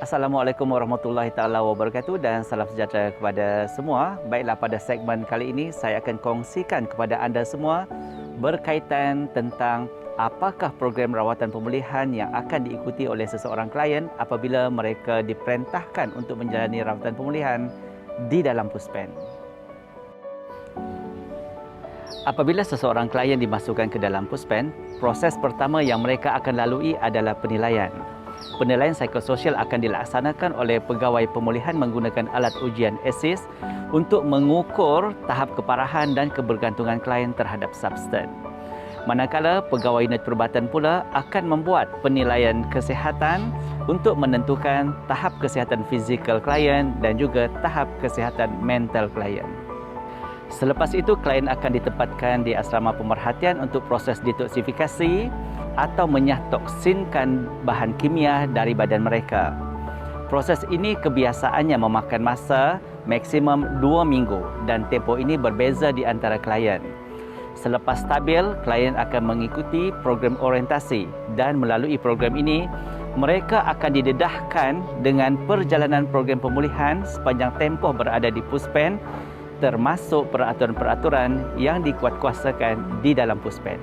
Assalamualaikum warahmatullahi taala wabarakatuh dan salam sejahtera kepada semua. Baiklah, pada segmen kali ini saya akan kongsikan kepada anda semua berkaitan tentang apakah program rawatan pemulihan yang akan diikuti oleh seseorang klien apabila mereka diperintahkan untuk menjalani rawatan pemulihan di dalam Puspen. Apabila seseorang klien dimasukkan ke dalam Puspen, proses pertama yang mereka akan lalui adalah penilaian. Penilaian psikososial akan dilaksanakan oleh pegawai pemulihan menggunakan alat ujian ASIS untuk mengukur tahap keparahan dan kebergantungan klien terhadap substan. Manakala pegawai unit perubatan pula akan membuat penilaian kesihatan untuk menentukan tahap kesihatan fizikal klien dan juga tahap kesihatan mental klien. Selepas itu, klien akan ditempatkan di asrama pemerhatian untuk proses detoksifikasi atau menyah-toksinkan bahan kimia dari badan mereka. Proses ini kebiasaannya memakan masa maksimum 2 minggu dan tempoh ini berbeza di antara klien. Selepas stabil, klien akan mengikuti program orientasi dan melalui program ini, mereka akan didedahkan dengan perjalanan program pemulihan sepanjang tempoh berada di Puspen, termasuk peraturan-peraturan yang dikuatkuasakan di dalam Puspen.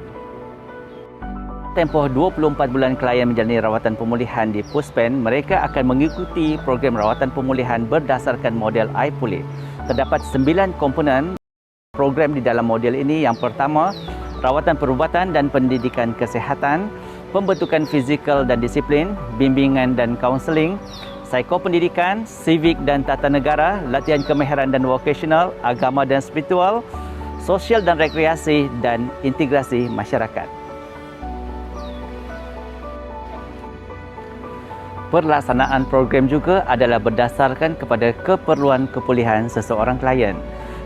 Tempoh 24 bulan klien menjalani rawatan pemulihan di Puspen, mereka akan mengikuti program rawatan pemulihan berdasarkan model iPulih. Terdapat 9 komponen program di dalam model ini. Yang pertama, rawatan perubatan dan pendidikan kesihatan, pembentukan fizikal dan disiplin, bimbingan dan kaunseling, psikopendidikan, civic dan tata negara, latihan kemahiran dan vocational, agama dan spiritual, sosial dan rekreasi, dan integrasi masyarakat. Pelaksanaan program juga adalah berdasarkan kepada keperluan kepulihan seseorang klien.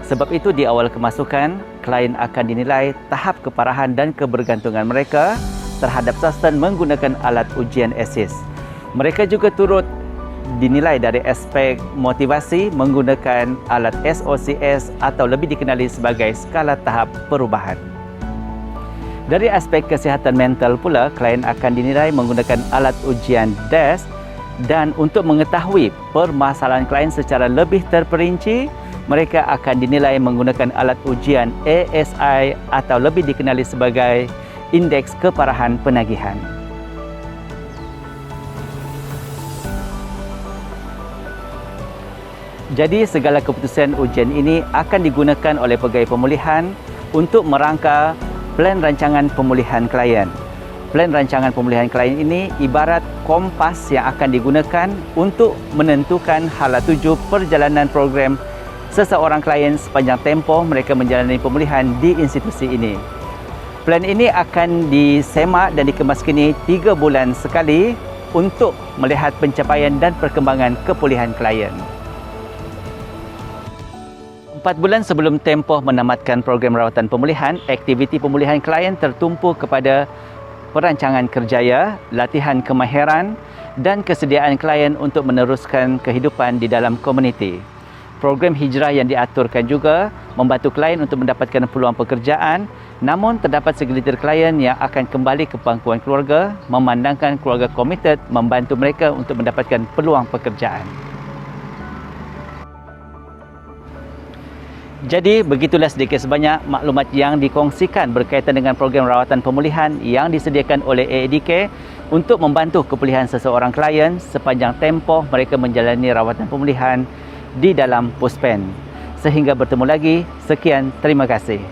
Sebab itu, di awal kemasukan, klien akan dinilai tahap keparahan dan kebergantungan mereka terhadap substan menggunakan alat ujian ASIS. Mereka juga turut dinilai dari aspek motivasi menggunakan alat SOCS atau lebih dikenali sebagai skala tahap perubahan. Dari aspek kesihatan mental pula, klien akan dinilai menggunakan alat ujian DASS, dan untuk mengetahui permasalahan klien secara lebih terperinci, mereka akan dinilai menggunakan alat ujian ASI atau lebih dikenali sebagai Indeks Keparahan Penagihan. Jadi, segala keputusan ujian ini akan digunakan oleh pegawai pemulihan untuk merangka plan rancangan pemulihan klien. Plan rancangan pemulihan klien ini ibarat kompas yang akan digunakan untuk menentukan hala tuju perjalanan program seseorang klien sepanjang tempoh mereka menjalani pemulihan di institusi ini. Plan ini akan disemak dan dikemas kini 3 bulan sekali untuk melihat pencapaian dan perkembangan kepulihan klien. 4 bulan sebelum tempoh menamatkan program rawatan pemulihan, aktiviti pemulihan klien tertumpu kepada perancangan kerjaya, latihan kemahiran dan kesediaan klien untuk meneruskan kehidupan di dalam komuniti. Program hijrah yang diaturkan juga membantu klien untuk mendapatkan peluang pekerjaan, namun terdapat segelintir klien yang akan kembali ke pangkuan keluarga, memandangkan keluarga komited membantu mereka untuk mendapatkan peluang pekerjaan. Jadi, begitulah sedikit sebanyak maklumat yang dikongsikan berkaitan dengan program rawatan pemulihan yang disediakan oleh AADK untuk membantu kepulihan seseorang klien sepanjang tempoh mereka menjalani rawatan pemulihan di dalam Puspen. Sehingga bertemu lagi, sekian, terima kasih.